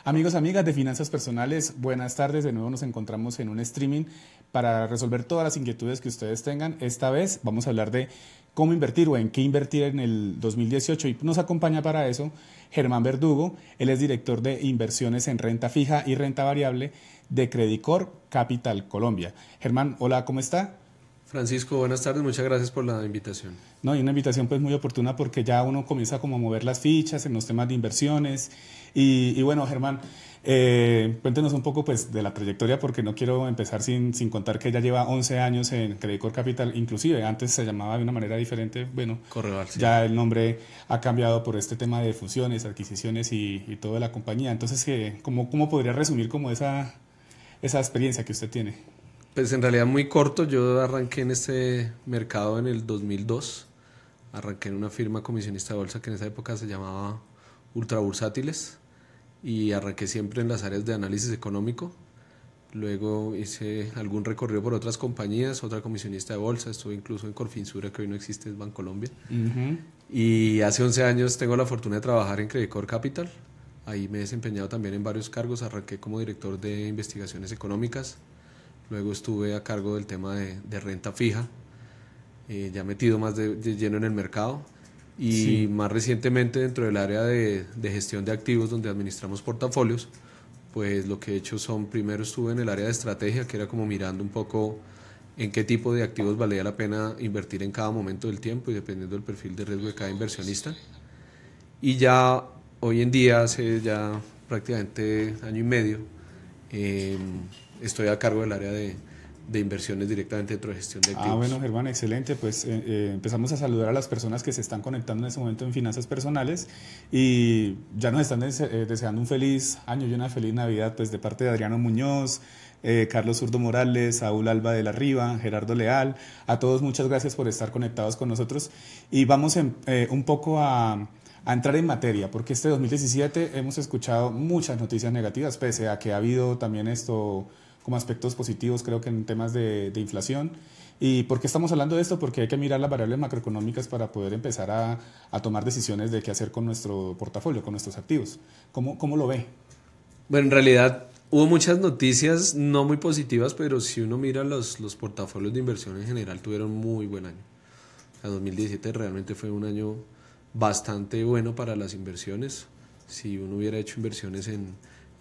Amigos, amigas de Finanzas Personales, buenas tardes. De nuevo nos encontramos en un streaming para resolver todas las inquietudes que ustedes tengan. Esta vez vamos a hablar de cómo invertir o en qué invertir en el 2018 y nos acompaña para eso Germán Verdugo. Él es director de inversiones en renta fija y renta variable de Credicorp Capital Colombia. Germán, hola, ¿cómo está? Francisco, buenas tardes, muchas gracias por la invitación. No, y una invitación pues muy oportuna porque ya uno comienza como a mover las fichas en los temas de inversiones y bueno, Germán, cuéntenos un poco pues de la trayectoria porque no quiero empezar sin contar que ya lleva 11 años en Credicorp Capital, inclusive antes se llamaba de una manera diferente, bueno, Correval, sí. ya el nombre ha cambiado por este tema de fusiones, adquisiciones y todo de la compañía, entonces ¿cómo podría resumir como esa experiencia que usted tiene? Pues en realidad muy corto, yo arranqué en este mercado en el 2002, arranqué en una firma comisionista de bolsa que en esa época se llamaba Ultrabursátiles y arranqué siempre en las áreas de análisis económico. Luego hice algún recorrido por otras compañías, otra comisionista de bolsa, estuve incluso en Corfinsura, que hoy no existe, es Bancolombia. Y hace 11 años tengo la fortuna de trabajar en Credicorp Capital. Ahí me he desempeñado también en varios cargos, arranqué como director de investigaciones económicas, luego estuve a cargo del tema de renta fija, ya metido más de lleno en el mercado. Y Sí. más recientemente dentro del área de gestión de activos donde administramos portafolios, pues lo que he hecho primero estuve en el área de estrategia, que era como mirando un poco en qué tipo de activos valía la pena invertir en cada momento del tiempo y dependiendo del perfil de riesgo de cada inversionista. Y ya hoy en día, hace ya prácticamente año y medio, estoy a cargo del área de inversiones directamente dentro de gestión de activos. Bueno, Germán, excelente. Pues empezamos a saludar a las personas que se están conectando en este momento en Finanzas Personales y ya nos están deseando un feliz año y una feliz Navidad pues de parte de Adriano Muñoz, Carlos Zurdo Morales, Saúl Alba de la Riva, Gerardo Leal. A todos muchas gracias por estar conectados con nosotros y vamos un poco a entrar en materia, porque este 2017 hemos escuchado muchas noticias negativas, pese a que ha habido también como aspectos positivos, creo que en temas de inflación. ¿Y por qué estamos hablando de esto? Porque hay que mirar las variables macroeconómicas para poder empezar a tomar decisiones de qué hacer con nuestro portafolio, con nuestros activos. ¿Cómo lo ve? Bueno, en realidad hubo muchas noticias no muy positivas, pero si uno mira los portafolios de inversión en general tuvieron muy buen año. O sea, 2017 realmente fue un año bastante bueno para las inversiones. Si uno hubiera hecho inversiones en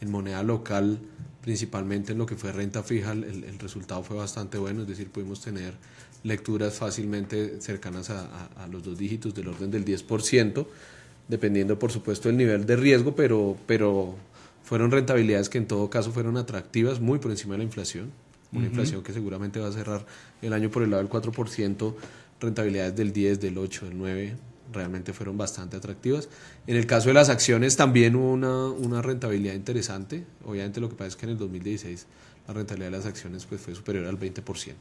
moneda local, principalmente en lo que fue renta fija, el resultado fue bastante bueno, es decir, pudimos tener lecturas fácilmente cercanas a los 2 dígitos del orden del 10%, dependiendo por supuesto del nivel de riesgo, pero fueron rentabilidades que en todo caso fueron atractivas, muy por encima de la inflación, una inflación que seguramente va a cerrar el año por el lado del 4%, rentabilidades del 10, del 8, del 9%, realmente fueron bastante atractivas. En el caso de las acciones también hubo una rentabilidad interesante. Obviamente lo que pasa es que en el 2016 la rentabilidad de las acciones pues fue superior al 20%.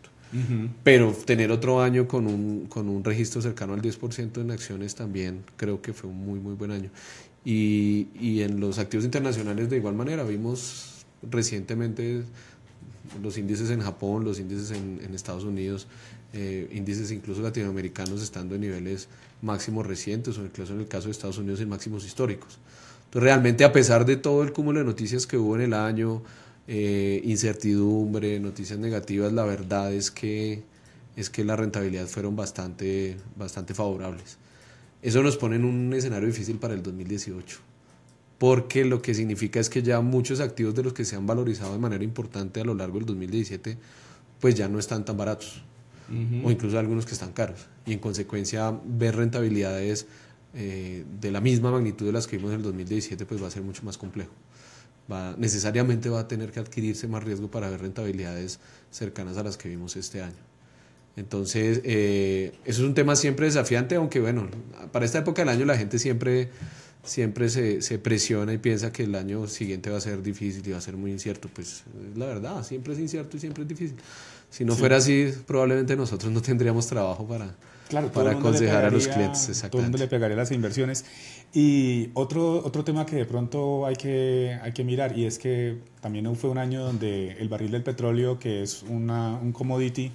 Pero tener otro año con un registro cercano al 10% en acciones también creo que fue un muy muy buen año. Y en los activos internacionales de igual manera vimos recientemente los índices en Japón, los índices en Estados Unidos, índices incluso latinoamericanos estando en niveles máximos recientes o incluso en el caso de Estados Unidos en máximos históricos. Entonces realmente a pesar de todo el cúmulo de noticias que hubo en el año, incertidumbre, noticias negativas, la verdad es que las rentabilidades fueron bastante favorables. Eso nos pone en un escenario difícil para el 2018. Porque lo que significa es que ya muchos activos de los que se han valorizado de manera importante a lo largo del 2017 pues ya no están tan baratos o incluso algunos que están caros y en consecuencia ver rentabilidades de la misma magnitud de las que vimos en el 2017 pues va a ser mucho más complejo. Necesariamente va a tener que adquirirse más riesgo para ver rentabilidades cercanas a las que vimos este año. Entonces, eso es un tema siempre desafiante, aunque bueno, para esta época del año la gente siempre se presiona y piensa que el año siguiente va a ser difícil y va a ser muy incierto. Pues la verdad, siempre es incierto y siempre es difícil. Si no fuera así, probablemente nosotros no tendríamos trabajo para aconsejar a los clientes. Todo el mundo le pegaría las inversiones. Y otro tema que de pronto hay que mirar, y es que también fue un año donde el barril del petróleo, que es un commodity,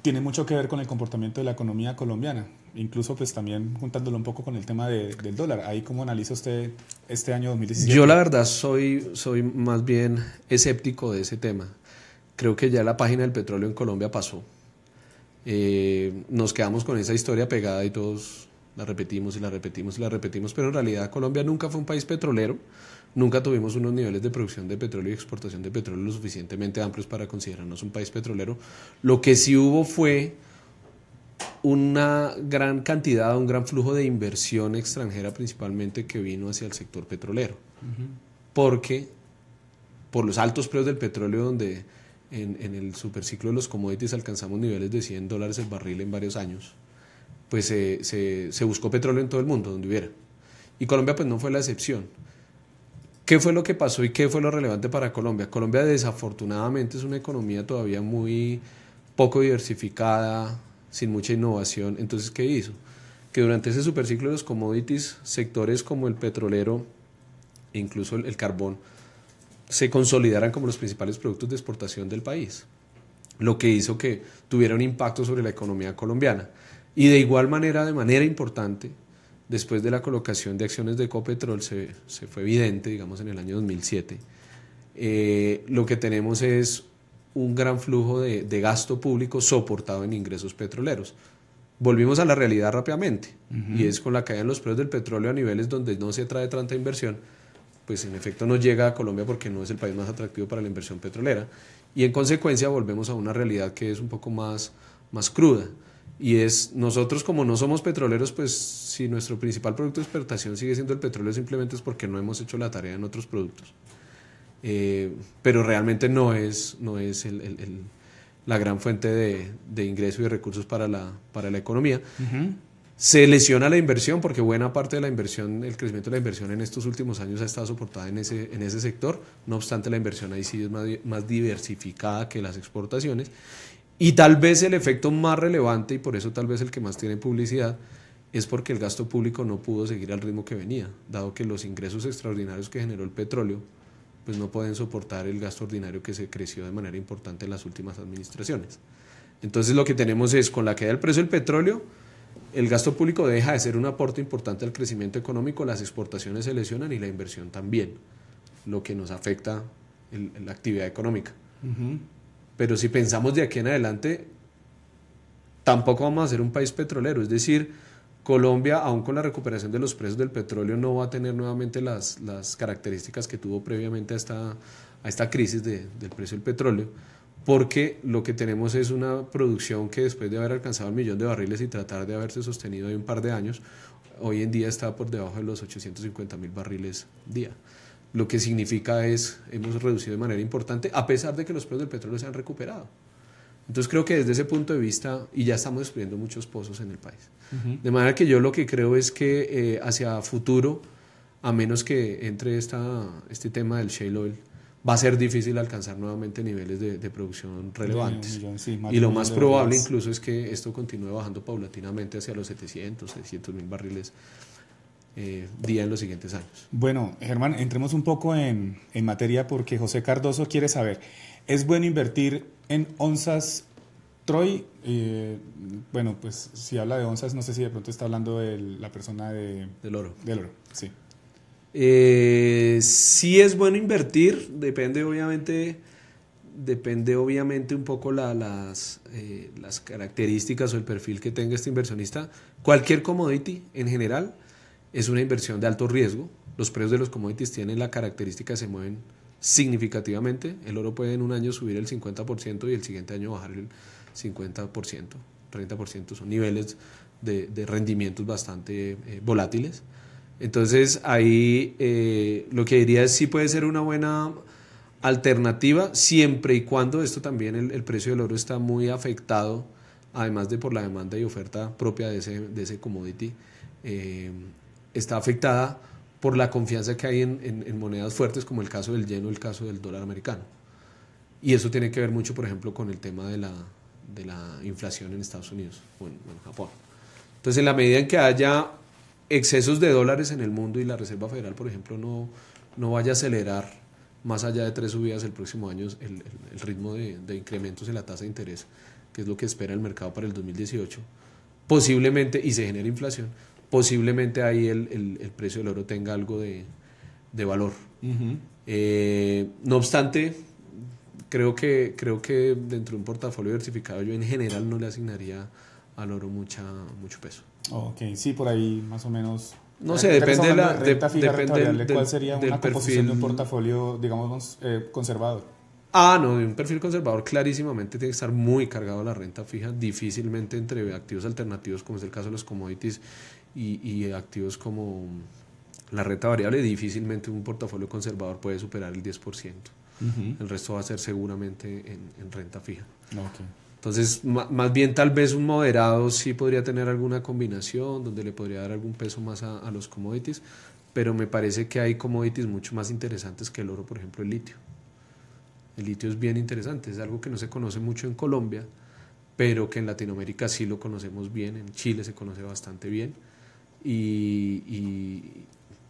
tiene mucho que ver con el comportamiento de la economía colombiana. incluso pues también juntándolo un poco con el tema del dólar. ¿Ahí cómo analiza usted este año 2017? Yo la verdad soy más bien escéptico de ese tema. Creo que ya la página del petróleo en Colombia pasó. Nos quedamos con esa historia pegada y todos la repetimos y la repetimos y la repetimos, pero en realidad Colombia nunca fue un país petrolero, nunca tuvimos unos niveles de producción de petróleo y exportación de petróleo lo suficientemente amplios para considerarnos un país petrolero. Lo que sí hubo fue una gran cantidad, un gran flujo de inversión extranjera principalmente que vino hacia el sector petrolero, porque por los altos precios del petróleo donde en el superciclo de los commodities alcanzamos niveles de $100 el barril en varios años, pues se buscó petróleo en todo el mundo, donde hubiera. Y Colombia pues no fue la excepción. ¿Qué fue lo que pasó y qué fue lo relevante para Colombia? Colombia desafortunadamente es una economía todavía muy poco diversificada, sin mucha innovación. Entonces, ¿qué hizo? Que durante ese superciclo de los commodities, sectores como el petrolero e incluso el carbón, se consolidaran como los principales productos de exportación del país, lo que hizo que tuviera un impacto sobre la economía colombiana. Y de igual manera, de manera importante, después de la colocación de acciones de Ecopetrol, se fue evidente, digamos, en el año 2007, lo que tenemos es un gran flujo de gasto público soportado en ingresos petroleros. Volvimos a la realidad rápidamente, y es con la caída en los precios del petróleo a niveles donde no se trae tanta inversión, pues en efecto no llega a Colombia porque no es el país más atractivo para la inversión petrolera, y en consecuencia volvemos a una realidad que es un poco más cruda, y es nosotros como no somos petroleros, pues si nuestro principal producto de exportación sigue siendo el petróleo, simplemente es porque no hemos hecho la tarea en otros productos, pero realmente no es la gran fuente de ingreso y de recursos para la economía. Se lesiona la inversión porque buena parte de la inversión, el crecimiento de la inversión en estos últimos años ha estado soportada en ese sector. No obstante, la inversión ahí sí es más diversificada que las exportaciones. Y tal vez el efecto más relevante, y por eso tal vez el que más tiene publicidad, es porque el gasto público no pudo seguir al ritmo que venía, dado que los ingresos extraordinarios que generó el petróleo pues no pueden soportar el gasto ordinario que se creció de manera importante en las últimas administraciones. Entonces lo que tenemos es, con la caída del precio del petróleo, el gasto público deja de ser un aporte importante al crecimiento económico, las exportaciones se lesionan y la inversión también, lo que nos afecta la actividad económica. Pero si pensamos de aquí en adelante, tampoco vamos a ser un país petrolero, es decir, Colombia, aún con la recuperación de los precios del petróleo, no va a tener nuevamente las características que tuvo previamente a esta crisis del precio del petróleo, porque lo que tenemos es una producción que después de haber alcanzado el 1.000.000 de barriles y tratar de haberse sostenido de un par de años, hoy en día está por debajo de los 850.000 barriles día. Lo que significa es, hemos reducido de manera importante, a pesar de que los precios del petróleo se han recuperado. Entonces creo que desde ese punto de vista, y ya estamos destruyendo muchos pozos en el país. De manera que yo lo que creo es que hacia futuro, a menos que entre este tema del shale oil, va a ser difícil alcanzar nuevamente niveles de producción relevantes. Y lo más probable incluso es que esto continúe bajando paulatinamente hacia los 600.000 barriles día en los siguientes años. Bueno, Germán, entremos un poco en materia porque José Cardoso quiere saber, ¿es bueno invertir en onzas Troy? Bueno, pues si habla de onzas, no sé si de pronto está hablando de la persona del oro. Del oro, sí. Sí es bueno invertir, depende obviamente un poco las características o el perfil que tenga este inversionista. Cualquier commodity en general es una inversión de alto riesgo. Los precios de los commodities tienen la característica de se mueven significativamente. El oro puede en un año subir el 50% y el siguiente año bajar el 50%, 30%. Son niveles de rendimientos bastante volátiles. Entonces ahí lo que diría es sí puede ser una buena alternativa siempre y cuando esto también el precio del oro está muy afectado, además de por la demanda y oferta propia de ese commodity, está afectada por la confianza que hay en monedas fuertes como el caso del yen o el caso del dólar americano. Y eso tiene que ver mucho, por ejemplo, con el tema de la inflación en Estados Unidos o en Japón. Entonces, en la medida en que haya excesos de dólares en el mundo y la Reserva Federal, por ejemplo, no vaya a acelerar más allá de 3 subidas el próximo año el ritmo de incrementos en la tasa de interés, que es lo que espera el mercado para el 2018, posiblemente, y se genera inflación, posiblemente ahí el precio del oro tenga algo de valor. No obstante, creo que dentro de un portafolio diversificado yo en general no le asignaría al oro mucho peso. Ok, sí, por ahí más o menos. No sé, depende de la renta fija, renta depende variable, ¿cuál sería una composición de un perfil. portafolio, digamos, conservador? No, de un perfil conservador clarísimamente tiene que estar muy cargado la renta fija, difícilmente entre activos alternativos, como es el caso de los commodities, y activos como la renta variable, difícilmente un portafolio conservador puede superar el 10%. El resto va a ser seguramente en renta fija. Okay. Entonces, más bien tal vez un moderado sí podría tener alguna combinación donde le podría dar algún peso más a los commodities, pero me parece que hay commodities mucho más interesantes que el oro, por ejemplo el litio. El litio es bien interesante, es algo que no se conoce mucho en Colombia, pero que en Latinoamérica sí lo conocemos bien, en Chile se conoce bastante bien. ¿Y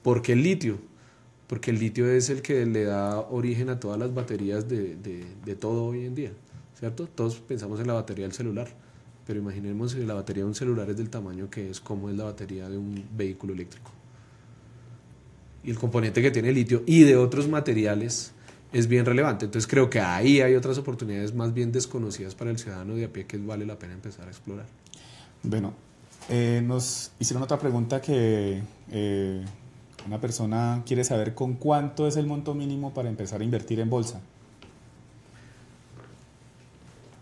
por qué el litio? Porque el litio es el que le da origen a todas las baterías de todo hoy en día, ¿cierto? Todos pensamos en la batería del celular, pero imaginemos que la batería de un celular es del tamaño que es, como es la batería de un vehículo eléctrico. Y el componente que tiene el litio y de otros materiales es bien relevante. Entonces creo que ahí hay otras oportunidades más bien desconocidas para el ciudadano de a pie que vale la pena empezar a explorar. Bueno, nos hicieron otra pregunta que una persona quiere saber con cuánto es el monto mínimo para empezar a invertir en bolsa.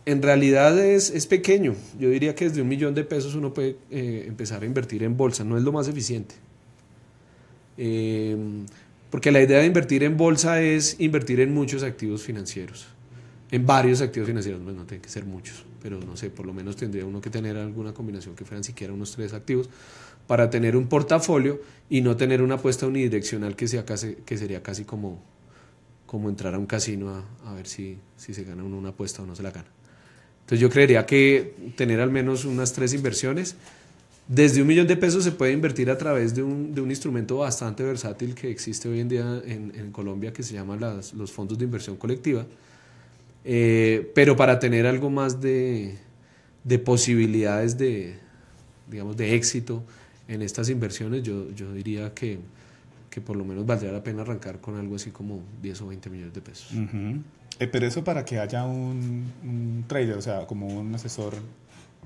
En realidad es pequeño. Yo diría que desde $1.000.000 uno puede empezar a invertir en bolsa. No es lo más eficiente. Porque la idea de invertir en bolsa es invertir en muchos activos financieros. En varios activos financieros. Bueno, no tienen que ser muchos, pero no sé, por lo menos tendría uno que tener alguna combinación que fueran siquiera unos 3 activos para tener un portafolio y no tener una apuesta unidireccional que sería casi como entrar a un casino a ver si se gana uno una apuesta o no se la gana. Entonces yo creería que tener al menos unas 3 inversiones. Desde $1.000.000 se puede invertir a través de un instrumento bastante versátil que existe hoy en día en Colombia, que se llama los fondos de inversión colectiva. Pero para tener algo más de posibilidades digamos, de éxito en estas inversiones, yo diría que por lo menos valdría la pena arrancar con algo así como 10 o 20 millones de pesos. Pero eso para que haya un trader, o sea, como un asesor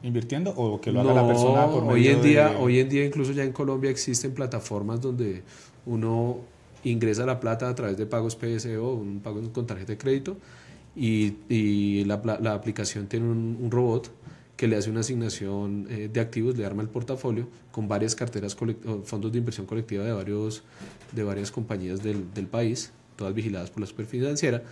invirtiendo, o que lo haga la persona por medio hoy en día incluso ya en Colombia existen plataformas donde uno ingresa la plata a través de pagos PSO, un pago con tarjeta de crédito, y la aplicación tiene un robot que le hace una asignación de activos, le arma el portafolio con varias carteras, fondos de inversión colectiva de varias compañías del país, todas vigiladas por la superfinanciera,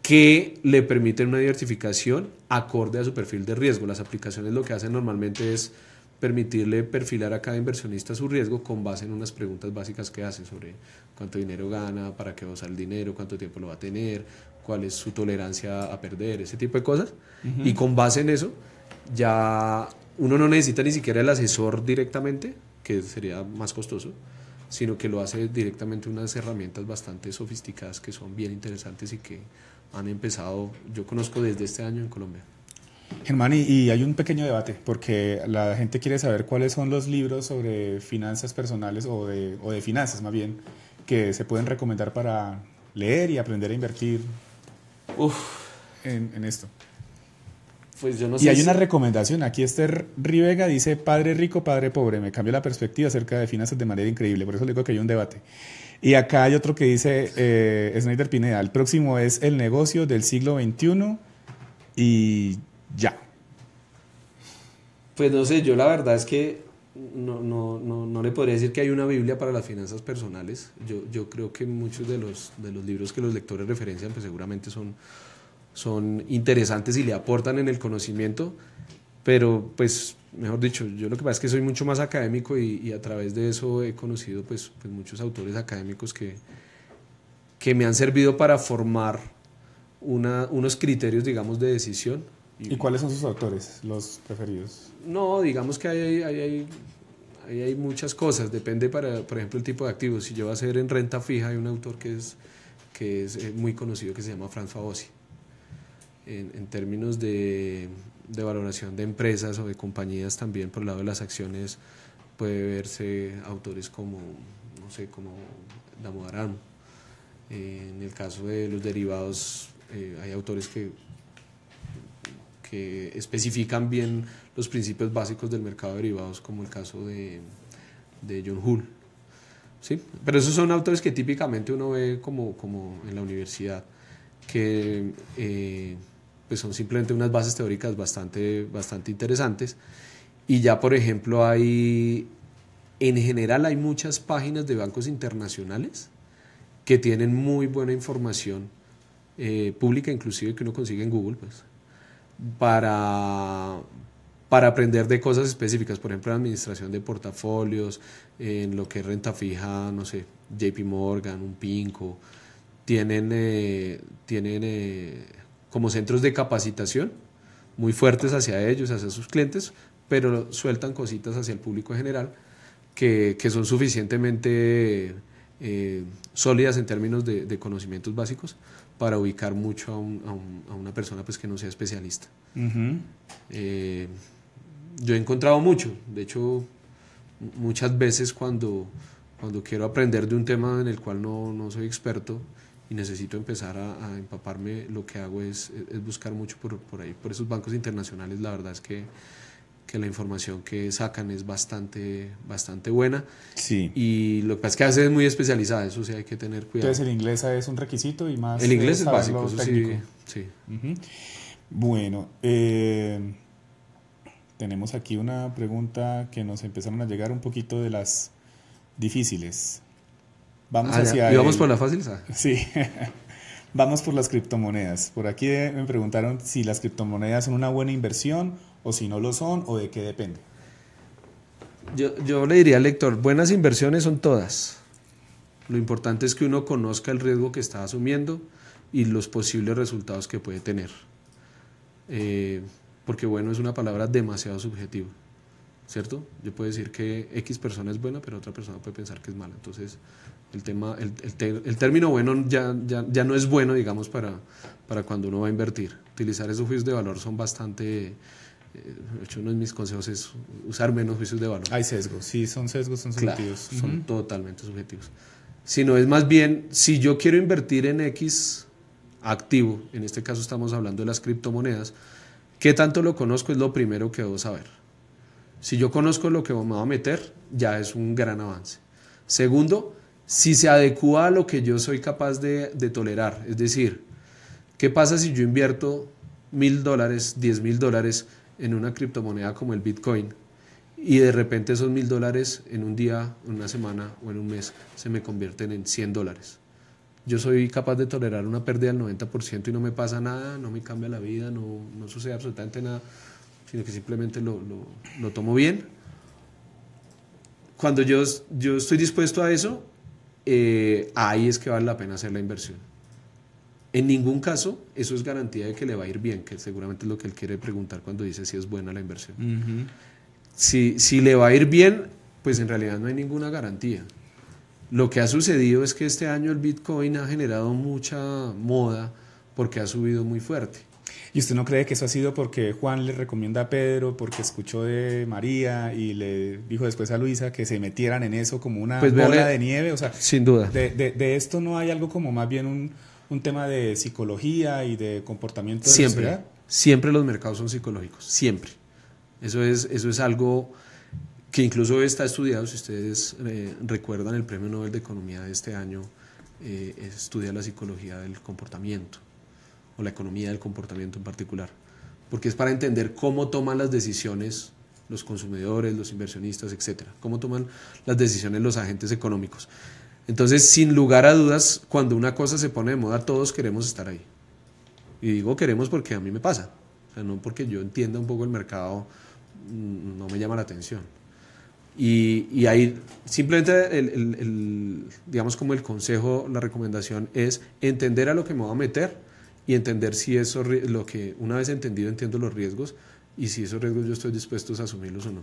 que le permiten una diversificación acorde a su perfil de riesgo. Las aplicaciones lo que hacen normalmente es permitirle perfilar a cada inversionista su riesgo con base en unas preguntas básicas que hace sobre cuánto dinero gana, para qué va a usar el dinero, cuánto tiempo lo va a tener, cuál es su tolerancia a perder, ese tipo de cosas. Y con base en eso ya uno no necesita ni siquiera el asesor directamente, que sería más costoso, sino que lo hace directamente unas herramientas bastante sofisticadas que son bien interesantes y que han empezado, yo conozco desde este año en Colombia. Germán, y hay un pequeño debate, porque la gente quiere saber cuáles son los libros sobre finanzas personales o de finanzas más bien, que se pueden recomendar para leer y aprender a invertir en esto. Pues yo no sé. Y hay una recomendación, aquí Esther Rivega dice: padre rico, padre pobre, me cambió la perspectiva acerca de finanzas de manera increíble, por eso le digo que hay un debate. Y acá hay otro que dice, Snyder Pineda, el próximo es el negocio del siglo XXI y ya. Pues no sé, yo la verdad es que no le podría decir que hay una Biblia para las finanzas personales. Yo creo que muchos de los libros que los lectores referencian pues seguramente son interesantes y le aportan en el conocimiento, pero pues mejor dicho, yo lo que pasa es que soy mucho más académico y a través de eso he conocido pues muchos autores académicos que me han servido para formar unos criterios, digamos, de decisión. ¿Y cuáles son sus autores, los preferidos? No, digamos que hay muchas cosas, depende por ejemplo el tipo de activos. Si yo voy a hacer en renta fija, hay un autor que es muy conocido que se llama Franz Fabozzi. En términos de de valoración de empresas o de compañías también por el lado de las acciones puede verse autores como, no sé, como Damodaran. En el caso de los derivados hay autores que especifican bien los principios básicos del mercado de derivados, como el caso de John Hull. ¿Sí? Pero esos son autores que típicamente uno ve como en la universidad, que pues son simplemente unas bases teóricas bastante interesantes. Y ya, por ejemplo, en general hay muchas páginas de bancos internacionales que tienen muy buena información pública, inclusive que uno consigue en Google, pues, para aprender de cosas específicas, por ejemplo, en administración de portafolios, en lo que es renta fija, no sé, JP Morgan, un Pinco, tienen como centros de capacitación muy fuertes hacia ellos, hacia sus clientes, pero sueltan cositas hacia el público en general que son suficientemente sólidas en términos de conocimientos básicos para ubicar mucho a una persona pues, que no sea especialista. Yo he encontrado mucho, de hecho, muchas veces cuando quiero aprender de un tema en el cual no soy experto y necesito empezar a empaparme, lo que hago es buscar mucho por ahí, por esos bancos internacionales. La verdad es que la información que sacan es bastante buena. Sí. Y lo que pasa es que a veces es muy especializada, eso sí hay que tener cuidado. Entonces el inglés es un requisito y más... El inglés es básico, eso sí. Bueno, tenemos aquí una pregunta que nos empezaron a llegar un poquito de las difíciles. Vamos hacia... ¿Y vamos por las fáciles? Sí. Vamos por las criptomonedas. Por aquí me preguntaron si las criptomonedas son una buena inversión o si no lo son o de qué depende. Yo le diría al lector, buenas inversiones son todas. Lo importante es que uno conozca el riesgo que está asumiendo y los posibles resultados que puede tener. Porque bueno es una palabra demasiado subjetiva, ¿cierto? Yo puedo decir que X persona es buena, pero otra persona puede pensar que es mala. Entonces, el término bueno ya no es bueno, digamos, para cuando uno va a invertir. Utilizar esos juicios de valor son bastante... De hecho, uno de mis consejos es usar menos juicios de valor. Hay sesgos, sí, son sesgos, son subjetivos. Claro, son totalmente subjetivos. Sino es más bien, si yo quiero invertir en X activo, en este caso estamos hablando de las criptomonedas, ¿qué tanto lo conozco? Es lo primero que debo saber. Si yo conozco lo que me voy a meter, ya es un gran avance. Segundo, si se adecúa a lo que yo soy capaz de tolerar. Es decir, ¿qué pasa si yo invierto $1,000, $10,000 en una criptomoneda como el Bitcoin y de repente esos $1,000 en un día, en una semana o en un mes se me convierten en $100? Yo soy capaz de tolerar una pérdida del 90% y no me pasa nada, no me cambia la vida, no sucede absolutamente nada, sino que simplemente lo tomo bien. Cuando yo estoy dispuesto a eso, ahí es que vale la pena hacer la inversión. En ningún caso eso es garantía de que le va a ir bien, que seguramente es lo que él quiere preguntar cuando dice si es buena la inversión. Si le va a ir bien, pues en realidad no hay ninguna garantía. Lo que ha sucedido es que este año el Bitcoin ha generado mucha moda porque ha subido muy fuerte. ¿Y usted no cree que eso ha sido porque Juan le recomienda a Pedro, porque escuchó de María y le dijo después a Luisa que se metieran en eso como una bola de nieve? O sea, sin duda. De esto no hay algo como más bien un tema de psicología y de comportamiento de la sociedad. Siempre los mercados son psicológicos, siempre. Eso es algo que incluso está estudiado. Si ustedes recuerdan el Premio Nobel de Economía de este año, estudia la psicología del comportamiento o la economía del comportamiento en particular, porque es para entender cómo toman las decisiones los consumidores, los inversionistas, etcétera, cómo toman las decisiones los agentes económicos. Entonces, sin lugar a dudas, cuando una cosa se pone de moda, todos queremos estar ahí. Y digo queremos porque a mí me pasa. O sea, no porque yo entienda un poco el mercado, no me llama la atención. Y ahí simplemente, digamos como el consejo, la recomendación es entender a lo que me voy a meter y entender si eso, lo que una vez entendido, entiendo los riesgos y si esos riesgos yo estoy dispuesto a asumirlos o no.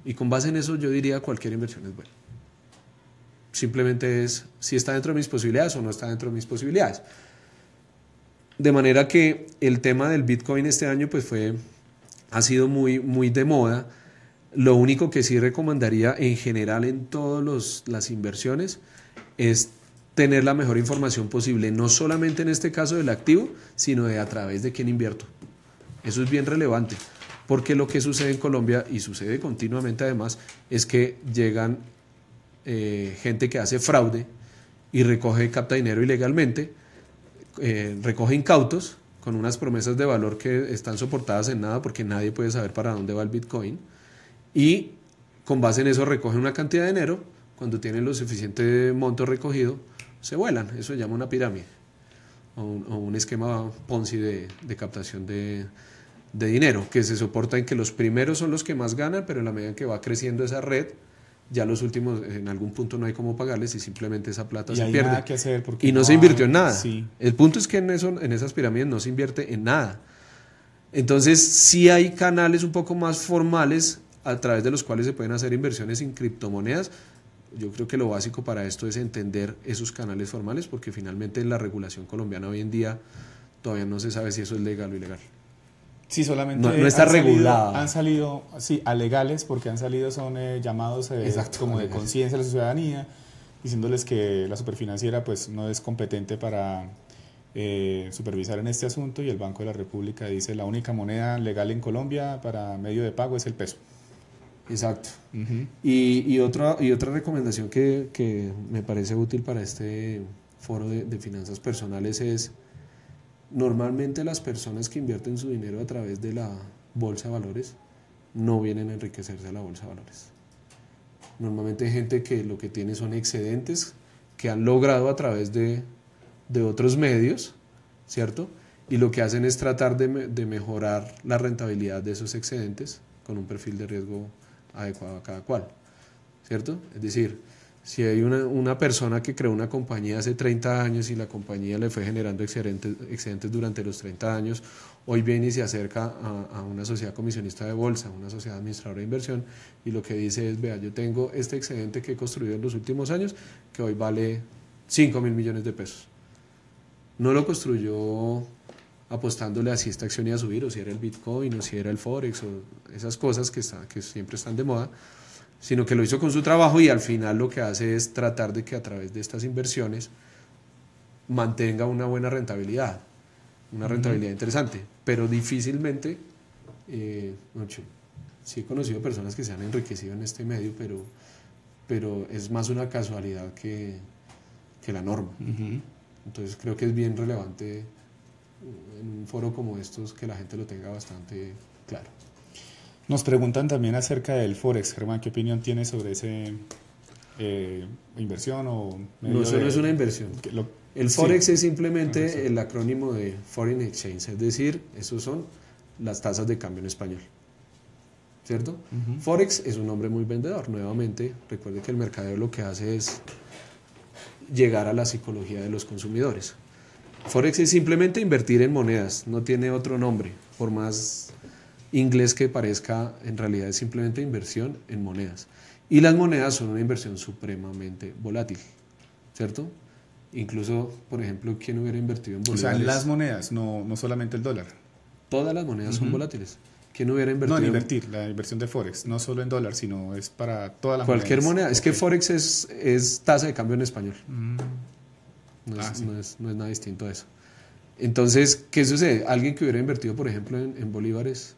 Y con base en eso yo diría cualquier inversión es buena. Simplemente es si está dentro de mis posibilidades o no está dentro de mis posibilidades. De manera que el tema del Bitcoin este año pues fue ha sido muy, muy de moda. Lo único que sí recomendaría en general en todas las inversiones es tener la mejor información posible, no solamente en este caso del activo, sino de a través de quién invierto. Eso es bien relevante, porque lo que sucede en Colombia, y sucede continuamente además, es que llegan gente que hace fraude y capta dinero ilegalmente, recoge incautos con unas promesas de valor que están soportadas en nada, porque nadie puede saber para dónde va el Bitcoin, y con base en eso recogen una cantidad de dinero. Cuando tienen lo suficiente monto recogido, se vuelan. Eso se llama una pirámide o un esquema Ponzi de captación de dinero, que se soporta en que los primeros son los que más ganan, pero en la medida en que va creciendo esa red, ya los últimos en algún punto no hay cómo pagarles y simplemente esa plata se pierde. Nada que hacer porque y no se invirtió en nada. Sí. El punto es que en esas pirámides no se invierte en nada. Entonces sí hay canales un poco más formales a través de los cuales se pueden hacer inversiones en criptomonedas. Yo creo que lo básico para esto es entender esos canales formales, porque finalmente la regulación colombiana hoy en día todavía no se sabe si eso es legal o ilegal. Sí, solamente no está regulada. Han salido, sí, alegales, porque han salido, son llamados como de conciencia a la ciudadanía, diciéndoles que la superfinanciera pues no es competente para supervisar en este asunto, y el Banco de la República dice la única moneda legal en Colombia para medio de pago es el peso. Exacto. Uh-huh. Y otra recomendación que me parece útil para este foro de finanzas personales es: normalmente las personas que invierten su dinero a través de la bolsa de valores no vienen a enriquecerse a la bolsa de valores. Normalmente hay gente que lo que tiene son excedentes que han logrado a través de otros medios, ¿cierto? Y lo que hacen es tratar de mejorar la rentabilidad de esos excedentes con un perfil de riesgo adecuado a cada cual, ¿cierto? Es decir, si hay una persona que creó una compañía hace 30 años y la compañía le fue generando excedentes durante los 30 años, hoy viene y se acerca a una sociedad comisionista de bolsa, una sociedad administradora de inversión, y lo que dice es: vea, yo tengo este excedente que he construido en los últimos años que hoy vale 5.000 millones de pesos. No lo construyó apostándole a si esta acción iba a subir, o si era el Bitcoin, o si era el Forex, o esas cosas que siempre están de moda, sino que lo hizo con su trabajo, y al final lo que hace es tratar de que a través de estas inversiones mantenga una buena rentabilidad, una rentabilidad interesante, pero difícilmente, sí he conocido personas que se han enriquecido en este medio, pero es más una casualidad que la norma. Uh-huh. Entonces creo que es bien relevante en un foro como estos que la gente lo tenga bastante claro. Nos preguntan también acerca del Forex. Germán, ¿qué opinión tienes sobre esa inversión? No, eso no es una inversión. El Forex es simplemente el acrónimo de Foreign Exchange, es decir, esos son las tasas de cambio en español, ¿cierto? Uh-huh. Forex es un nombre muy vendedor. Nuevamente, recuerde que el mercadeo lo que hace es llegar a la psicología de los consumidores. Forex es simplemente invertir en monedas, no tiene otro nombre, por más inglés que parezca, en realidad es simplemente inversión en monedas. Y las monedas son una inversión supremamente volátil, ¿cierto? Incluso, por ejemplo, ¿quién hubiera invertido en bolívares? O sea, las monedas, no solamente el dólar. Todas las monedas son volátiles. ¿Quién hubiera invertido? La inversión de Forex, no solo en dólar, sino es para todas las cualquier monedas. moneda. Es que Forex es tasa de cambio en español. No es nada distinto a eso. Entonces, ¿qué sucede? Alguien que hubiera invertido, por ejemplo, en bolívares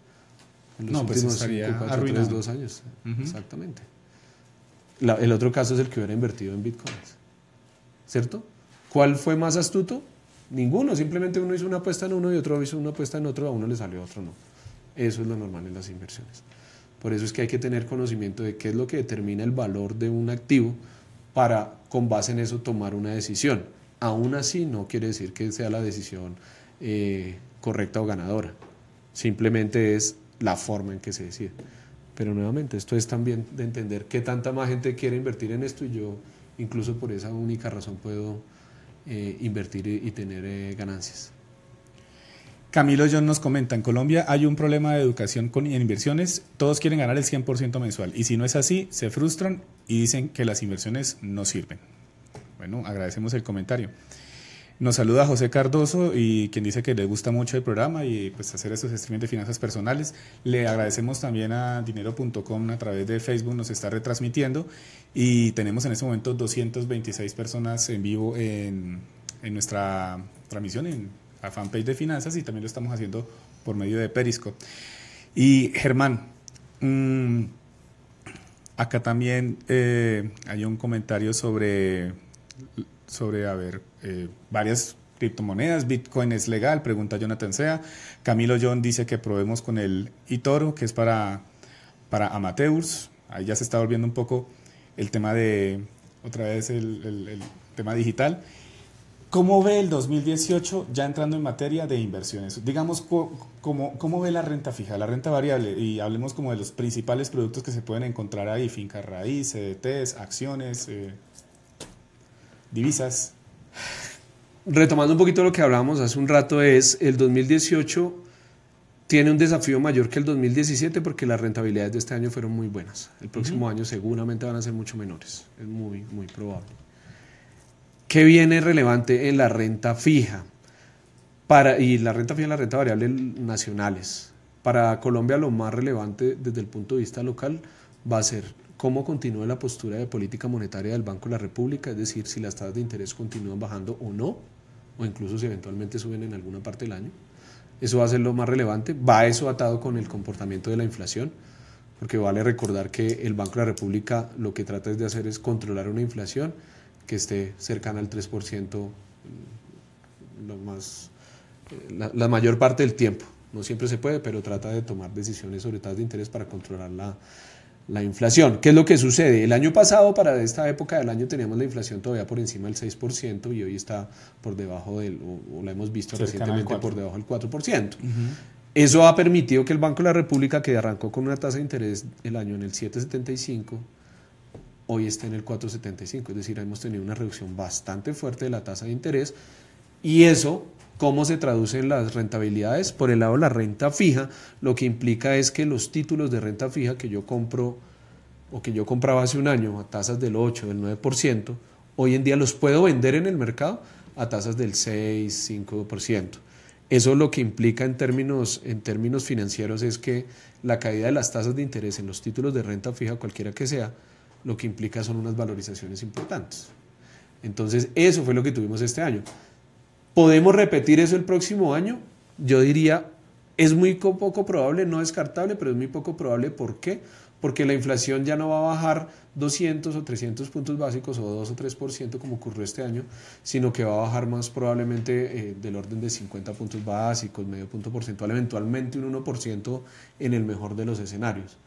en los últimos 5, 4, 3, 2 años. Uh-huh. Exactamente. El otro caso es el que hubiera invertido en bitcoins, ¿cierto? ¿Cuál fue más astuto? Ninguno. Simplemente uno hizo una apuesta en uno y otro hizo una apuesta en otro. A uno le salió, a otro no. Eso es lo normal en las inversiones. Por eso es que hay que tener conocimiento de qué es lo que determina el valor de un activo para, con base en eso, tomar una decisión. Aún así, no quiere decir que sea la decisión correcta o ganadora. Simplemente es la forma en que se decide. Pero nuevamente, esto es también de entender qué tanta más gente quiere invertir en esto, y yo incluso por esa única razón puedo invertir y tener ganancias. Camilo John nos comenta: en Colombia hay un problema de educación en inversiones, todos quieren ganar el 100% mensual, y si no es así, se frustran y dicen que las inversiones no sirven. Bueno, agradecemos el comentario. Nos saluda José Cardoso y quien dice que le gusta mucho el programa y pues hacer estos streams de finanzas personales. Le agradecemos también a dinero.com a través de Facebook, nos está retransmitiendo y tenemos en este momento 226 personas en vivo en nuestra transmisión en la fanpage de finanzas y también lo estamos haciendo por medio de Periscope. Y Germán, acá también hay un comentario sobre varias criptomonedas. Bitcoin es legal, pregunta Jonathan Sea. Camilo John dice que probemos con el eToro, que es para amateurs. Ahí ya se está volviendo un poco el tema de, otra vez el tema digital. ¿Cómo ve el 2018 ya entrando en materia de inversiones? Digamos, ¿cómo ve la renta fija, la renta variable? Y hablemos como de los principales productos que se pueden encontrar ahí, finca raíz, CDTs, acciones, divisas. Retomando un poquito lo que hablábamos hace un rato, es el 2018 tiene un desafío mayor que el 2017 porque las rentabilidades de este año fueron muy buenas. El próximo año seguramente van a ser mucho menores, es muy, muy probable. ¿Qué viene relevante en la renta fija? Y la renta fija y la renta variable nacionales. Para Colombia lo más relevante desde el punto de vista local va a ser cómo continúa la postura de política monetaria del Banco de la República, es decir, si las tasas de interés continúan bajando o no, o incluso si eventualmente suben en alguna parte del año. Eso va a ser lo más relevante. Va eso atado con el comportamiento de la inflación, porque vale recordar que el Banco de la República lo que trata de hacer es controlar una inflación que esté cercana al 3% la mayor parte del tiempo. No siempre se puede, pero trata de tomar decisiones sobre tasas de interés para controlar la inflación. ¿Qué es lo que sucede? El año pasado, para esta época del año, teníamos la inflación todavía por encima del 6% y hoy está por debajo o la hemos visto recientemente por debajo del 4%. Eso ha permitido que el Banco de la República, que arrancó con una tasa de interés el año en el 7,75, hoy está en el 4,75, es decir, hemos tenido una reducción bastante fuerte de la tasa de interés. Y eso, ¿cómo se traduce en las rentabilidades? Por el lado de la renta fija, lo que implica es que los títulos de renta fija que yo compro o que yo compraba hace un año a tasas del 8, del 9%, hoy en día los puedo vender en el mercado a tasas del 6, 5%. Eso lo que implica en términos financieros es que la caída de las tasas de interés en los títulos de renta fija, cualquiera que sea, lo que implica son unas valorizaciones importantes. Entonces, eso fue lo que tuvimos este año. ¿Podemos repetir eso el próximo año? Yo diría, es muy poco probable, no descartable, pero es muy poco probable. ¿Por qué? Porque la inflación ya no va a bajar 200 o 300 puntos básicos o 2 o 3% como ocurrió este año, sino que va a bajar más probablemente del orden de 50 puntos básicos, medio punto porcentual, eventualmente un 1% en el mejor de los escenarios.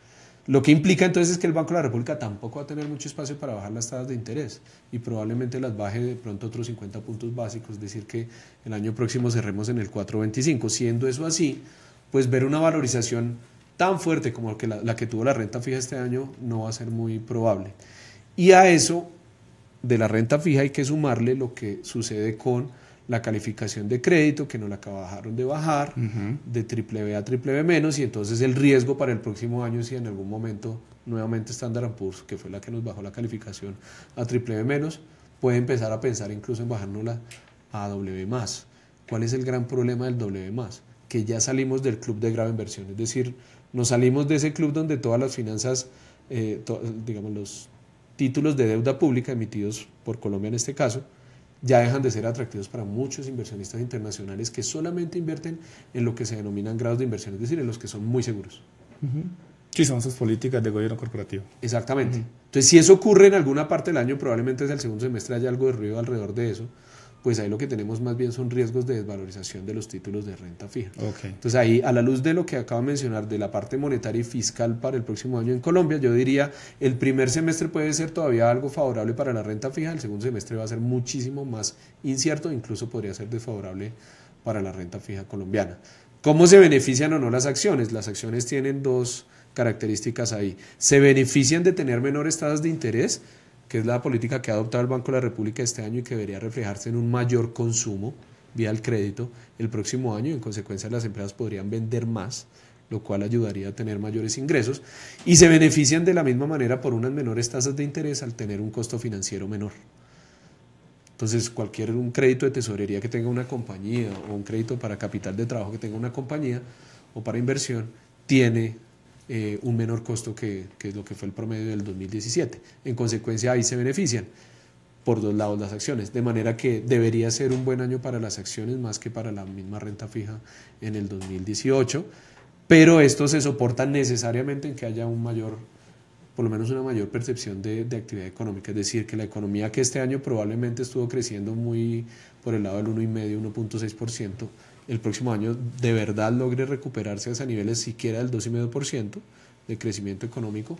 Lo que implica entonces es que el Banco de la República tampoco va a tener mucho espacio para bajar las tasas de interés y probablemente las baje de pronto otros 50 puntos básicos, es decir que el año próximo cerremos en el 4,25. Siendo eso así, pues ver una valorización tan fuerte como la que tuvo la renta fija este año no va a ser muy probable. Y a eso de la renta fija hay que sumarle lo que sucede con la calificación de crédito, que no la acabaron de bajar, de BBB a BBB-, y entonces el riesgo para el próximo año, si en algún momento nuevamente Standard & Poor's, que fue la que nos bajó la calificación a BBB-, puede empezar a pensar incluso en bajárnosla a AA+. ¿Cuál es el gran problema del AA+? Que ya salimos del club de grave inversión, es decir, nos salimos de ese club donde todas las finanzas, digamos los títulos de deuda pública emitidos por Colombia en este caso, ya dejan de ser atractivos para muchos inversionistas internacionales que solamente invierten en lo que se denominan grados de inversión, es decir, en los que son muy seguros. Sí, son sus políticas de gobierno corporativo. Exactamente. Entonces, si eso ocurre en alguna parte del año, probablemente desde el segundo semestre haya algo de ruido alrededor de eso, pues ahí lo que tenemos más bien son riesgos de desvalorización de los títulos de renta fija. Entonces ahí, a la luz de lo que acabo de mencionar de la parte monetaria y fiscal para el próximo año en Colombia, yo diría el primer semestre puede ser todavía algo favorable para la renta fija, el segundo semestre va a ser muchísimo más incierto, incluso podría ser desfavorable para la renta fija colombiana. ¿Cómo se benefician o no las acciones? Las acciones tienen dos características ahí. Se benefician de tener menores tasas de interés, que es la política que ha adoptado el Banco de la República este año y que debería reflejarse en un mayor consumo vía el crédito el próximo año, y en consecuencia las empresas podrían vender más, lo cual ayudaría a tener mayores ingresos, y se benefician de la misma manera por unas menores tasas de interés al tener un costo financiero menor. Entonces, un crédito de tesorería que tenga una compañía o un crédito para capital de trabajo que tenga una compañía o para inversión tiene un menor costo que es lo que fue el promedio del 2017. En consecuencia, ahí se benefician por dos lados las acciones, de manera que debería ser un buen año para las acciones más que para la misma renta fija en el 2018, pero esto se soporta necesariamente en que haya por lo menos una mayor percepción de actividad económica, es decir, que la economía que este año probablemente estuvo creciendo muy por el lado del 1,5, 1,6%, el próximo año de verdad logre recuperarse a esos niveles siquiera del 2,5% de crecimiento económico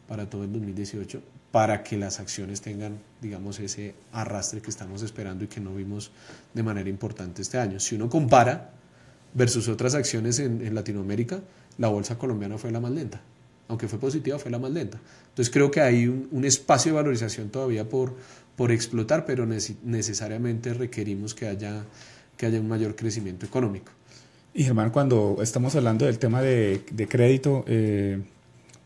para todo el 2018, para que las acciones tengan, digamos, ese arrastre que estamos esperando y que no vimos de manera importante este año. Si uno compara versus otras acciones en Latinoamérica, la bolsa colombiana fue la más lenta. Aunque fue positiva, fue la más lenta. Entonces creo que hay un espacio de valorización todavía por explotar, pero necesariamente requerimos que haya un mayor crecimiento económico. Y Germán, cuando estamos hablando del tema de crédito,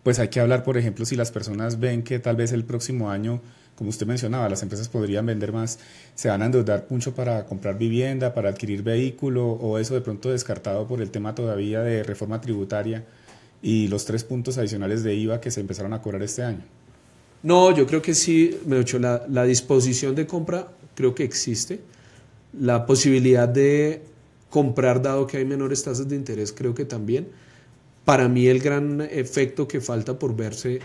pues hay que hablar, por ejemplo, si las personas ven que tal vez el próximo año, como usted mencionaba, las empresas podrían vender más, se van a endeudar mucho para comprar vivienda, para adquirir vehículo, o eso de pronto descartado por el tema todavía de reforma tributaria y los 3 puntos adicionales de IVA que se empezaron a cobrar este año. No, yo creo que sí, la disposición de compra creo que existe. La posibilidad de comprar, dado que hay menores tasas de interés, creo que también. Para mí el gran efecto que falta por verse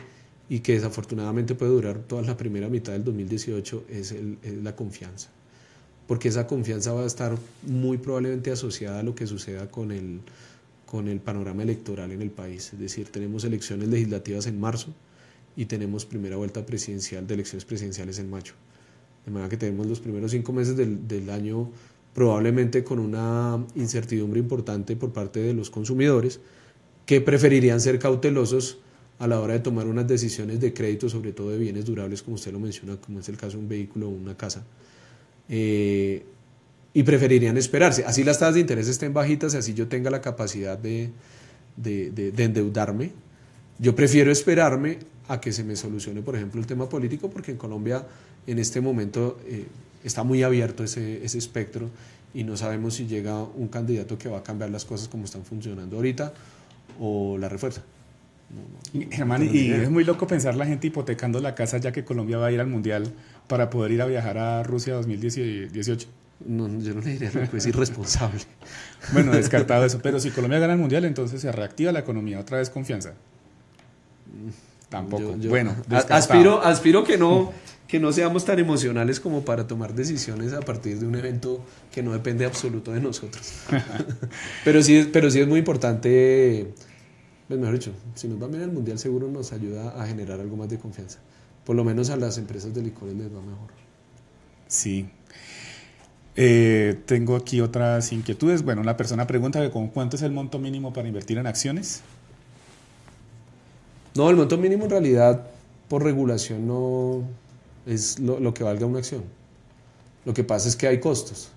y que desafortunadamente puede durar toda la primera mitad del 2018 es la confianza. Porque esa confianza va a estar muy probablemente asociada a lo que suceda con el panorama electoral en el país. Es decir, tenemos elecciones legislativas en marzo y tenemos primera vuelta presidencial de elecciones presidenciales en mayo. De manera que tenemos los primeros 5 meses del año probablemente con una incertidumbre importante por parte de los consumidores que preferirían ser cautelosos a la hora de tomar unas decisiones de crédito, sobre todo de bienes durables, como usted lo menciona, como es el caso de un vehículo o una casa. Y preferirían esperarse. Así las tasas de interés estén bajitas y así yo tenga la capacidad de endeudarme. Yo prefiero esperarme a que se me solucione, por ejemplo, el tema político, porque en Colombia en este momento está muy abierto ese espectro y no sabemos si llega un candidato que va a cambiar las cosas como están funcionando ahorita o la refuerza. Germán, y es muy loco pensar la gente hipotecando la casa ya que Colombia va a ir al Mundial para poder ir a viajar a Rusia 2018. No, yo no le diría que es irresponsable. Bueno, descartado eso. Pero si Colombia gana el Mundial, entonces se reactiva la economía. Otra vez confianza. Tampoco. Bueno, aspiro que no seamos tan emocionales como para tomar decisiones a partir de un evento que no depende absoluto de nosotros. pero sí es muy importante, pues mejor dicho, si nos va bien el Mundial seguro nos ayuda a generar algo más de confianza. Por lo menos a las empresas de licores les va mejor. Sí. Tengo aquí otras inquietudes. Bueno, una persona pregunta que con cuánto es el monto mínimo para invertir en acciones. No, el monto mínimo en realidad por regulación no es lo que valga una acción. Lo que pasa es que hay costos.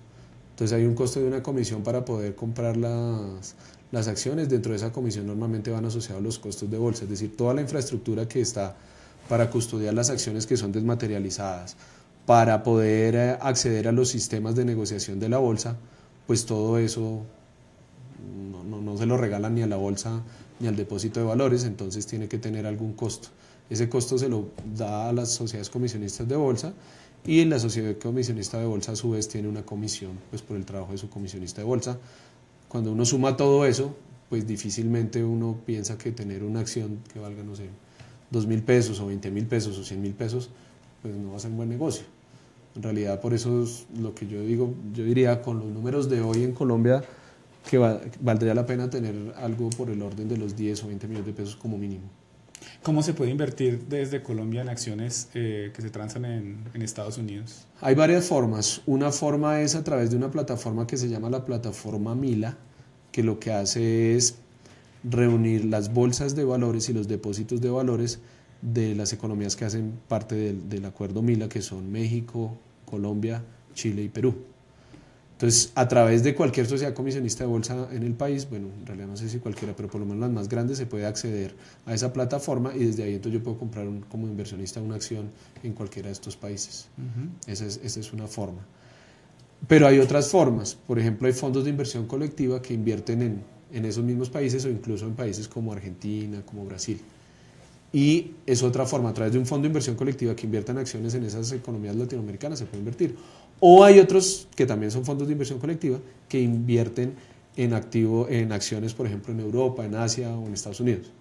Entonces hay un costo de una comisión para poder comprar las acciones. Dentro de esa comisión normalmente van asociados los costos de bolsa, es decir, toda la infraestructura que está para custodiar las acciones que son desmaterializadas, para poder acceder a los sistemas de negociación de la bolsa, pues todo eso no se lo regalan ni a la bolsa ni al depósito de valores, entonces tiene que tener algún costo. Ese costo se lo da a las sociedades comisionistas de bolsa y la sociedad comisionista de bolsa a su vez tiene una comisión pues por el trabajo de su comisionista de bolsa. Cuando uno suma todo eso, pues difícilmente uno piensa que tener una acción que valga, no sé, 2.000 pesos o 20.000 pesos o 100.000 pesos, pues no va a ser un buen negocio. En realidad por eso es lo que yo diría con los números de hoy en Colombia que valdría la pena tener algo por el orden de los 10 o 20 millones de pesos como mínimo. ¿Cómo se puede invertir desde Colombia en acciones que se transan en Estados Unidos? Hay varias formas. Una forma es a través de una plataforma que se llama la plataforma Mila, que lo que hace es reunir las bolsas de valores y los depósitos de valores de las economías que hacen parte del acuerdo Mila, que son México, Colombia, Chile y Perú. Entonces, a través de cualquier sociedad comisionista de bolsa en el país, bueno, en realidad no sé si cualquiera, pero por lo menos las más grandes, se puede acceder a esa plataforma y desde ahí entonces yo puedo comprar como inversionista una acción en cualquiera de estos países. Esa es una forma. Pero hay otras formas. Por ejemplo, hay fondos de inversión colectiva que invierten en esos mismos países o incluso en países como Argentina, como Brasil. Y es otra forma, a través de un fondo de inversión colectiva que invierta en acciones en esas economías latinoamericanas se puede invertir. O hay otros que también son fondos de inversión colectiva que invierten en acciones, por ejemplo, en Europa, en Asia o en Estados Unidos.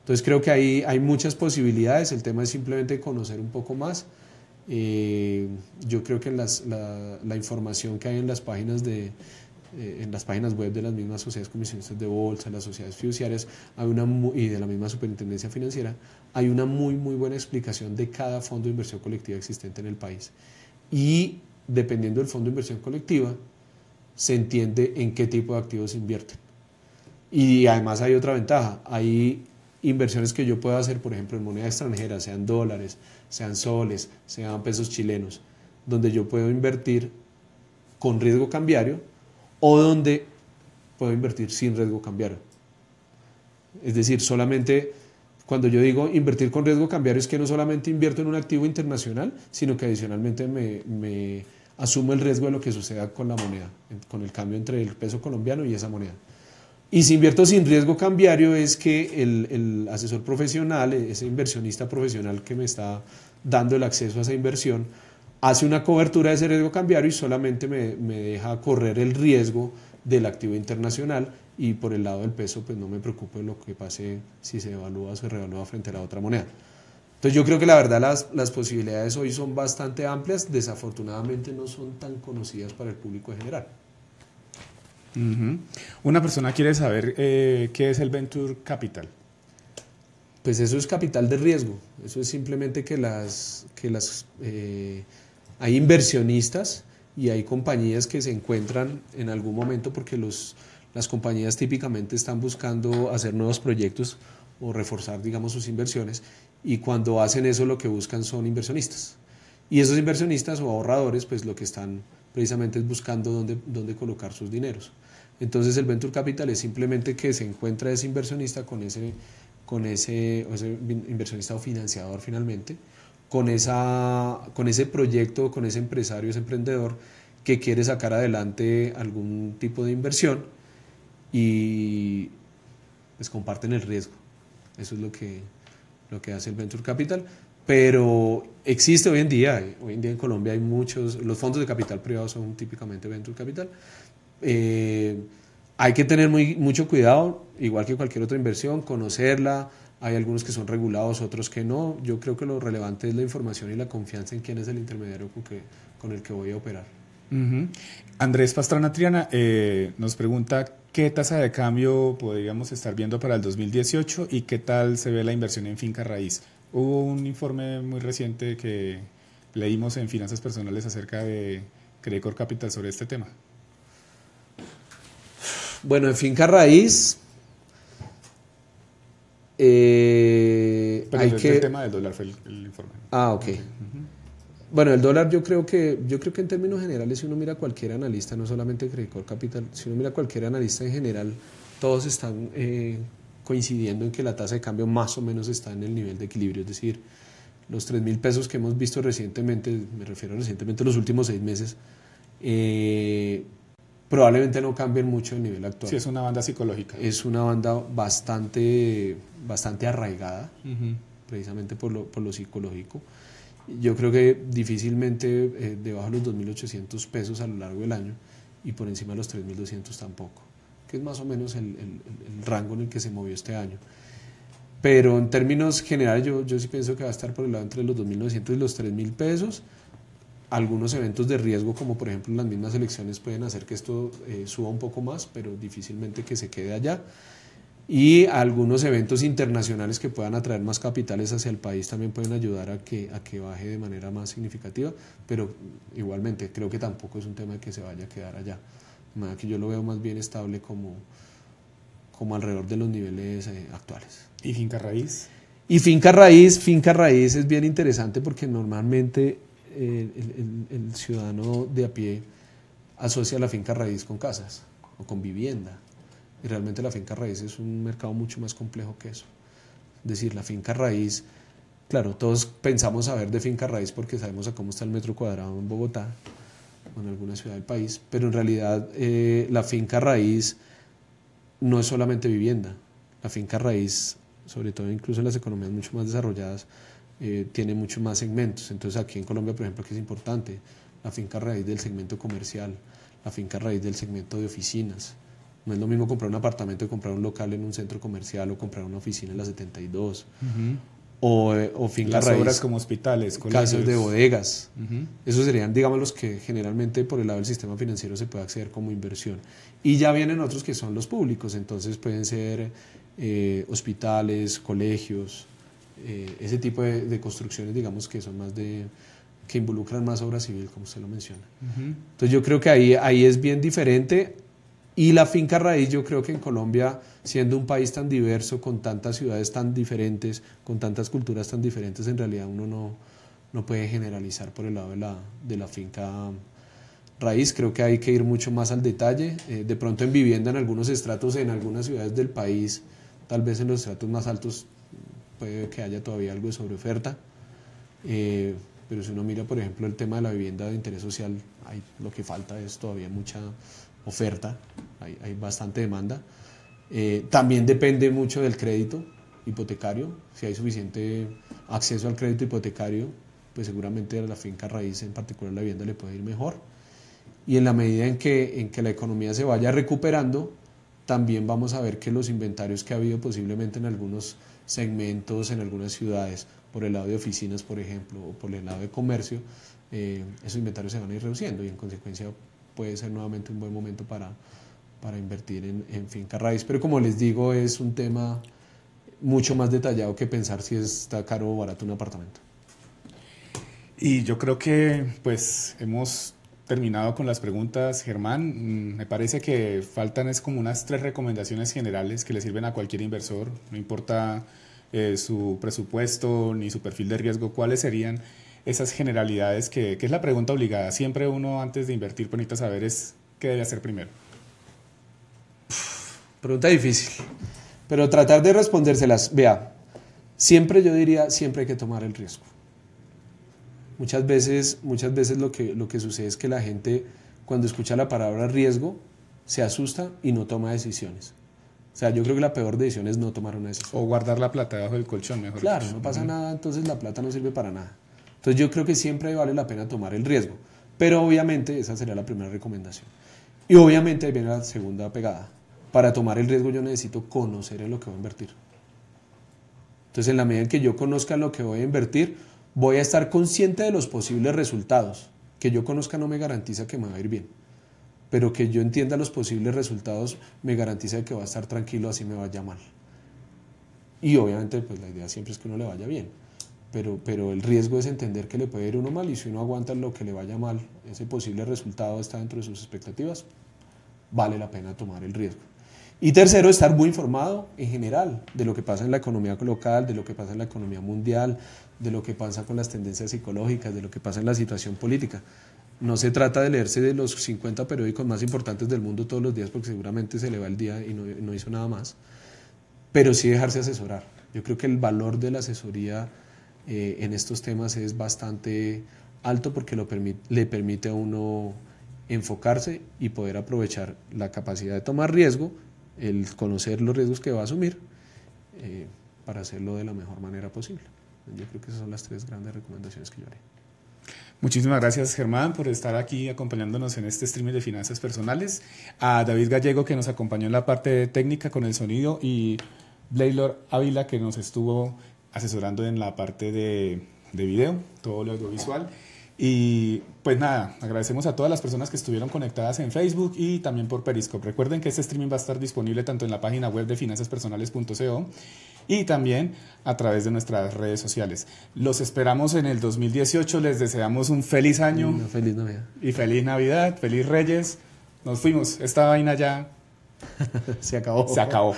Entonces creo que hay muchas posibilidades, el tema es simplemente conocer un poco más. Yo creo que la información que hay en las páginas web de las mismas sociedades comisionistas de bolsa, las sociedades fiduciarias, y de la misma superintendencia financiera, hay una muy buena explicación de cada fondo de inversión colectiva existente en el país. Y dependiendo del fondo de inversión colectiva, se entiende en qué tipo de activos se invierten. Y además hay otra ventaja, hay inversiones que yo puedo hacer, por ejemplo, en moneda extranjera, sean dólares, sean soles, sean pesos chilenos, donde yo puedo invertir con riesgo cambiario o donde puedo invertir sin riesgo cambiario. Es decir, solamente cuando yo digo invertir con riesgo cambiario es que no solamente invierto en un activo internacional, sino que adicionalmente me asumo el riesgo de lo que suceda con la moneda, con el cambio entre el peso colombiano y esa moneda. Y si invierto sin riesgo cambiario es que el asesor profesional, ese inversionista profesional que me está dando el acceso a esa inversión, hace una cobertura de ese riesgo cambiario y solamente me deja correr el riesgo del activo internacional, y por el lado del peso pues no me preocupo de lo que pase si se evalúa o se revalúa frente a la otra moneda. Entonces yo creo que la verdad las posibilidades hoy son bastante amplias, desafortunadamente no son tan conocidas para el público en general. Una persona quiere saber qué es el Venture Capital. Pues eso es capital de riesgo, eso es simplemente que hay inversionistas y hay compañías que se encuentran en algún momento, porque las compañías típicamente están buscando hacer nuevos proyectos o reforzar, digamos, sus inversiones, y cuando hacen eso lo que buscan son inversionistas. Y esos inversionistas o ahorradores pues lo que están precisamente es buscando dónde colocar sus dineros. Entonces el Venture Capital es simplemente que se encuentra ese inversionista con ese inversionista o financiador finalmente, con ese proyecto, con ese empresario, ese emprendedor que quiere sacar adelante algún tipo de inversión y pues comparten el riesgo. Eso es lo que hace el Venture Capital. Pero existe hoy en día en Colombia hay los fondos de capital privado son típicamente Venture Capital. Hay que tener mucho cuidado, igual que cualquier otra inversión, conocerla. Hay algunos que son regulados, otros que no. Yo creo que lo relevante es la información y la confianza en quién es el intermediario con el que voy a operar. Andrés Pastrana Triana nos pregunta qué tasa de cambio podríamos estar viendo para el 2018 y qué tal se ve la inversión en finca raíz. Hubo un informe muy reciente que leímos en Finanzas Personales acerca de Credicor Capital sobre este tema. Bueno, en finca raíz pero el tema del dólar fue el informe. Ok. Bueno, el dólar yo creo que en términos generales, si uno mira a cualquier analista, no solamente Credicor Capital, si uno mira a cualquier analista en general, todos están coincidiendo en que la tasa de cambio más o menos está en el nivel de equilibrio, es decir, los 3.000 pesos que hemos visto recientemente, me refiero recientemente los últimos 6 meses, probablemente no cambien mucho el nivel actual. Sí, es una banda psicológica. Es una banda bastante arraigada, precisamente por lo psicológico. Yo creo que difícilmente debajo de los 2.800 pesos a lo largo del año, y por encima de los 3.200 tampoco, que es más o menos el rango en el que se movió este año. Pero en términos generales yo sí pienso que va a estar por el lado entre los 2.900 y los 3.000 pesos. Algunos eventos de riesgo, como por ejemplo las mismas elecciones, pueden hacer que esto suba un poco más, pero difícilmente que se quede allá. Y algunos eventos internacionales que puedan atraer más capitales hacia el país también pueden ayudar a que baje de manera más significativa, pero igualmente creo que tampoco es un tema que se vaya a quedar allá. De manera que yo lo veo más bien estable como alrededor de los niveles actuales. ¿Y finca raíz? Y finca raíz es bien interesante porque normalmente el ciudadano de a pie asocia la finca raíz con casas o con vivienda. Y realmente la finca raíz es un mercado mucho más complejo que eso. Es decir, la finca raíz, claro, todos pensamos saber de finca raíz porque sabemos a cómo está el metro cuadrado en Bogotá o en alguna ciudad del país, pero en realidad la finca raíz no es solamente vivienda. La finca raíz, sobre todo incluso en las economías mucho más desarrolladas, tiene muchos más segmentos. Entonces aquí en Colombia, por ejemplo, que es importante, la finca raíz del segmento comercial, la finca raíz del segmento de oficinas. No es lo mismo comprar un apartamento que comprar un local en un centro comercial o comprar una oficina en la 72. O finca Las raíz, obras como hospitales, colegios. casas de bodegas. Esos serían, digamos, los que generalmente por el lado del sistema financiero se puede acceder como inversión. Y ya vienen otros que son los públicos, entonces pueden ser hospitales, colegios, ese tipo de construcciones, digamos, que son más que involucran más obra civil, como usted lo menciona. Entonces yo creo que ahí es bien diferente. Y la finca raíz, yo creo que en Colombia, siendo un país tan diverso, con tantas ciudades tan diferentes, con tantas culturas tan diferentes, en realidad uno no puede generalizar por el lado de la finca raíz. Creo que hay que ir mucho más al detalle. De pronto en vivienda, en algunos estratos, en algunas ciudades del país, tal vez en los estratos más altos, puede que haya todavía algo de sobreoferta. Pero si uno mira, por ejemplo, el tema de la vivienda de interés social, lo que falta es todavía mucha oferta, hay bastante demanda. También depende mucho del crédito hipotecario. Si hay suficiente acceso al crédito hipotecario, pues seguramente a la finca raíz, en particular la vivienda, le puede ir mejor. Y en la medida en que la economía se vaya recuperando, también vamos a ver que los inventarios que ha habido posiblemente en algunos segmentos, en algunas ciudades, por el lado de oficinas, por ejemplo, o por el lado de comercio, esos inventarios se van a ir reduciendo y en consecuencia puede ser nuevamente un buen momento para invertir en finca raíz. Pero como les digo, es un tema mucho más detallado que pensar si está caro o barato un apartamento. Y yo creo que pues hemos terminado con las preguntas, Germán. Me parece que faltan es como unas 3 recomendaciones generales que le sirven a cualquier inversor, no importa su presupuesto ni su perfil de riesgo. ¿Cuáles serían esas generalidades que es la pregunta obligada? Siempre uno antes de invertir necesita saber es qué debe hacer primero. Pregunta difícil, pero tratar de respondérselas. Vea, siempre yo diría, siempre hay que tomar el riesgo. Muchas veces lo que sucede es que la gente, cuando escucha la palabra riesgo, se asusta y no toma decisiones. O sea, yo creo que la peor decisión es no tomar una decisión. O guardar la plata debajo del colchón, mejor. Claro, no pasa nada, entonces la plata no sirve para nada. Entonces yo creo que siempre vale la pena tomar el riesgo. Pero obviamente esa sería la primera recomendación. Y obviamente ahí viene la segunda pegada. Para tomar el riesgo yo necesito conocer en lo que voy a invertir. Entonces en la medida en que yo conozca en lo que voy a invertir, voy a estar consciente de los posibles resultados. Que yo conozca no me garantiza que me va a ir bien, pero que yo entienda los posibles resultados me garantiza que va a estar tranquilo así me vaya mal. Y obviamente pues la idea siempre es que uno le vaya bien, pero el riesgo es entender que le puede ir uno mal, y si uno aguanta lo que le vaya mal, ese posible resultado está dentro de sus expectativas, vale la pena tomar el riesgo. Y tercero, estar muy informado en general de lo que pasa en la economía local, de lo que pasa en la economía mundial, de lo que pasa con las tendencias psicológicas, de lo que pasa en la situación política. No se trata de leerse de los 50 periódicos más importantes del mundo todos los días, porque seguramente se le va el día y no hizo nada más, pero sí dejarse asesorar. Yo creo que el valor de la asesoría en estos temas es bastante alto, porque le permite a uno enfocarse y poder aprovechar la capacidad de tomar riesgo, el conocer los riesgos que va a asumir, para hacerlo de la mejor manera posible. Yo creo que esas son las 3 grandes recomendaciones que yo haré. Muchísimas gracias, Germán, por estar aquí acompañándonos en este streaming de finanzas personales. A David Gallego, que nos acompañó en la parte técnica con el sonido, y Blaylor Ávila, que nos estuvo asesorando en la parte de video, todo lo audiovisual. Y pues nada, agradecemos a todas las personas que estuvieron conectadas en Facebook y también por Periscope. Recuerden que este streaming va a estar disponible tanto en la página web de finanzaspersonales.co y también a través de nuestras redes sociales. Los esperamos en el 2018, les deseamos un feliz año. Una feliz Navidad. Y feliz Navidad, feliz Reyes. Nos fuimos, esta vaina ya se acabó. Se acabó.